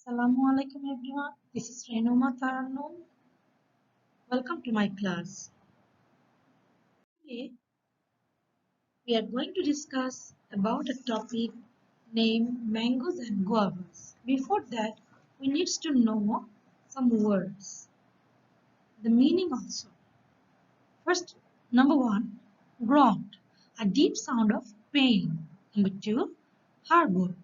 Assalamu alaikum everyone. This is Renuma Taranum. Welcome to my class. Today we are going to discuss about a topic named mangoes and guavas. Before that, we need to know some words, the meaning also. First, number one, ground, a deep sound of pain. Number two, harbor,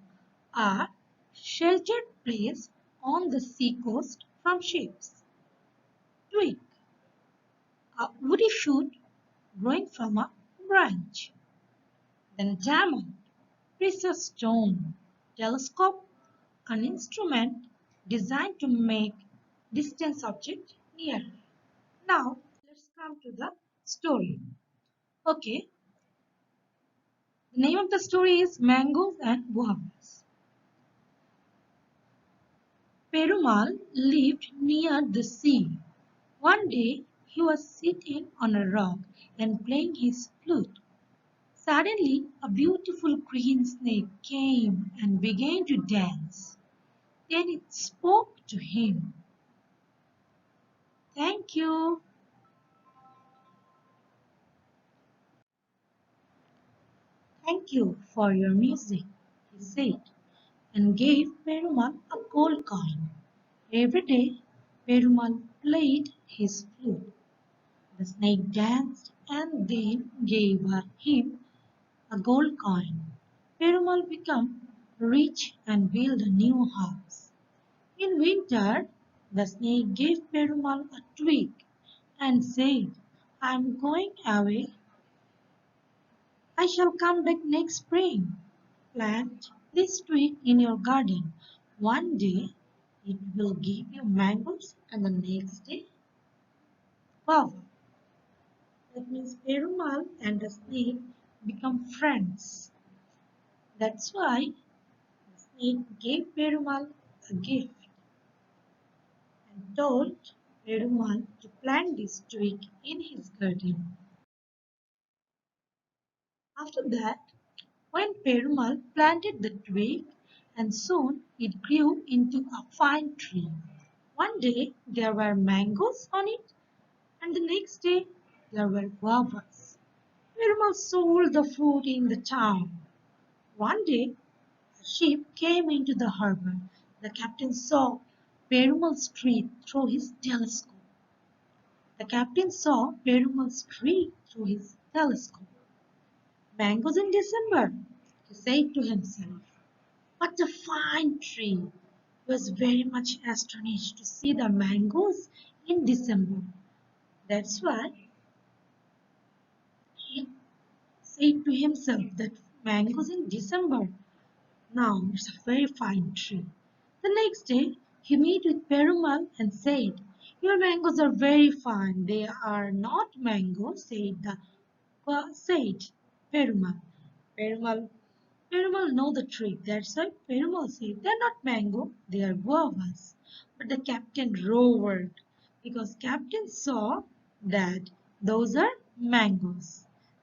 a sheltered place on the seacoast from ships. Twig, a woody shoot growing from a branch. Then diamond, precious stone, telescope, an instrument designed to make distant objects nearer. Now let's come to the story. Okay, the name of the story is Mangoes and Guavas. Perumal lived near the sea. One day he was sitting on a rock and playing his flute. Suddenly a beautiful green snake came and began to dance. Then it spoke to him. "Thank you. Thank you for your music," he said, and gave Perumal a gold coin. Every day Perumal played his flute. The snake danced and then gave him a gold coin. Perumal became rich and built a new house. In winter, the snake gave Perumal a twig and said, "I am going away. I shall come back next spring. Plant this twig in your garden. One day it will give you mangoes and the next day guava." That means Perumal and the snake become friends. That's why the snake gave Perumal a gift and told Perumal to plant this twig in his garden. After that, when Perumal planted the twig, and soon it grew into a fine tree. One day there were mangoes on it, and the next day there were guavas. Perumal sold the fruit in the town. One day a ship came into the harbor. The captain saw Perumal's tree through his telescope. The captain saw Perumal's tree through his telescope. "Mangoes in December," he said to himself. "What a fine tree!" He was very much astonished to see the mangoes in December. That's why he said to himself that mangoes in December. Now it's a very fine tree. The next day he met with Perumal and said, "Your mangoes are very fine." "They are not mangoes," said Perumal. Perumal Perumal know the trick. That's why Perumal said, "They're not mango, they are guavas." But the captain roared because captain saw that those are mangoes.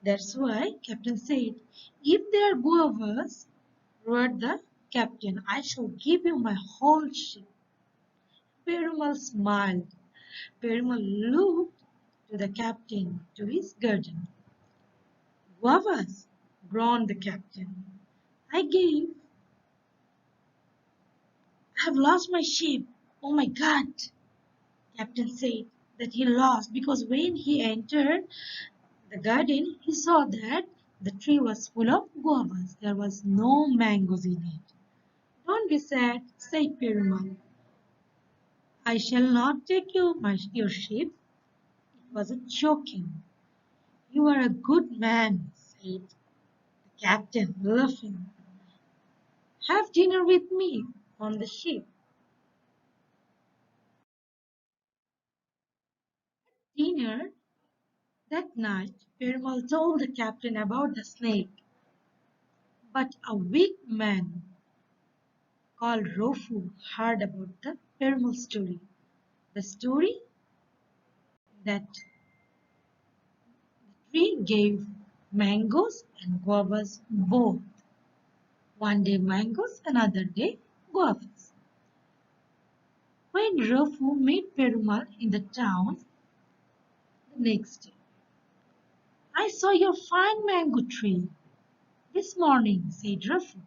That's why captain said, "If they are guavas," roared the captain, "I shall give you my whole ship." Perumal smiled. Perumal looked to the captain, to his garden. "Guavas," groaned the captain. I gave "I have lost my ship." "Oh my God!" Captain said that he lost because when he entered the garden, he saw that the tree was full of guavas. There was no mangoes in it. "Don't be sad," said Perumal. "I shall not take your ship." It wasn't joking. "You are a good man," said the captain, laughing. "Have dinner with me on the ship." Dinner that night, Perumal told the captain about the snake. But a weak man called Rofu heard about the Perumal story. The story that the tree gave mangoes and guavas both. One day mangoes, another day guavas. When Rafu met Perumal in the town the next day, I saw your fine mango tree this morning, said Rafu.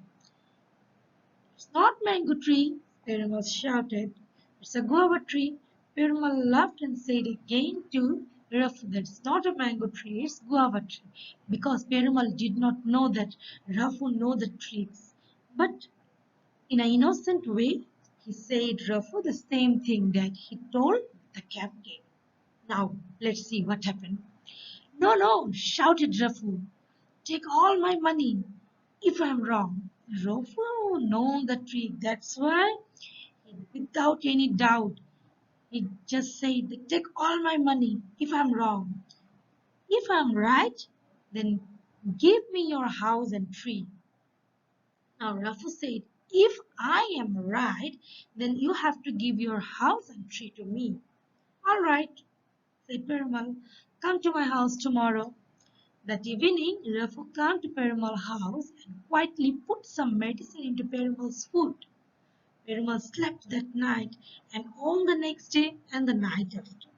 It's not mango tree, Perumal shouted. It's a guava tree. Perumal laughed and said again to Rafu that it's not a mango tree, it's guava tree. Because Perumal did not know that Rafu know the tricks. But in an innocent way, he said Rafu the same thing that he told the captain. Now, let's see what happened. No, no, shouted Rafu. Take all my money if I'm wrong. Rafu know the trick. That's why, without any doubt, he just said, take all my money if I'm wrong. If I'm right, then give me your house and tree. Now Rafu said, if I am right, then you have to give your house and tree to me. All right, said Perumal, come to my house tomorrow. That evening, Rafu came to Perumal's house and quietly put some medicine into Perumal's food. Perumal slept that night and all the next day and the night after.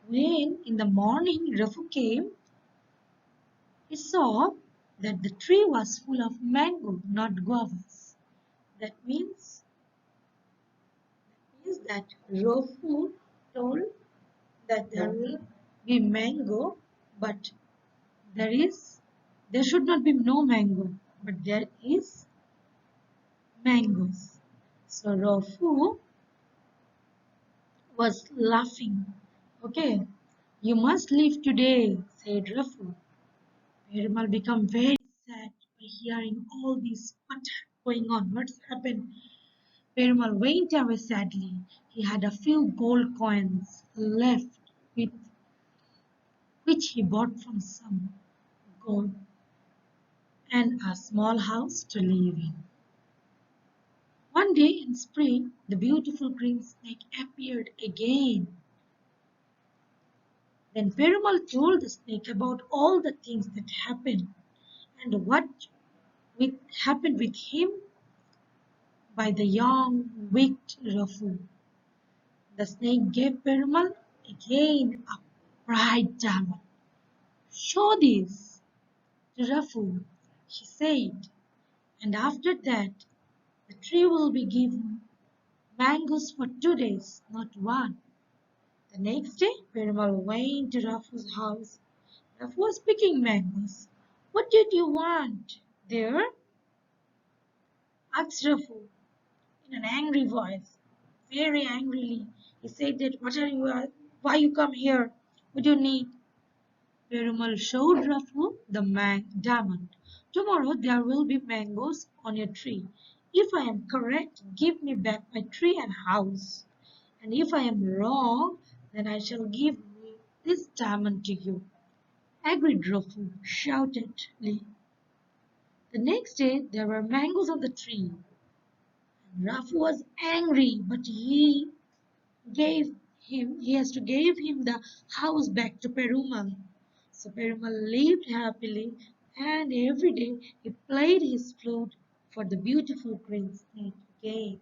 When in the morning Rafu came, he saw that the tree was full of mango, not guavas. That means that Rafu told that there will be mango, but there is there should not be no mango, but there is mangoes. So Rafu was laughing. Okay, you must leave today, said Rafu. Perumal became very sad by hearing all this. What's going on? What's happened? Perumal went away sadly. He had a few gold coins left with which he bought from some gold and a small house to live in. One day in spring, the beautiful green snake appeared again. Then Perumal told the snake about all the things that happened and what happened with him by the young wicked Rafu. The snake gave Perumal again a bright diamond. Show this to Rafu, he said, and after that the tree will be given mangoes for 2 days, not one. The next day, Perumal went to Rafu's house. Rafu was picking mangoes. What did you want there? Asked Rafu in an angry voice. Very angrily, he said that what are you why you come here? What do you need? Perumal showed Rafu the diamond. Tomorrow there will be mangoes on your tree. If I am correct, give me back my tree and house. And if I am wrong, then I shall give this diamond to you. Agreed Rafu shoutedly. The next day there were mangoes on the tree. Rafu was angry, but he has to give him the house back to Perumal. So Perumal lived happily and every day he played his flute for the beautiful green snake again.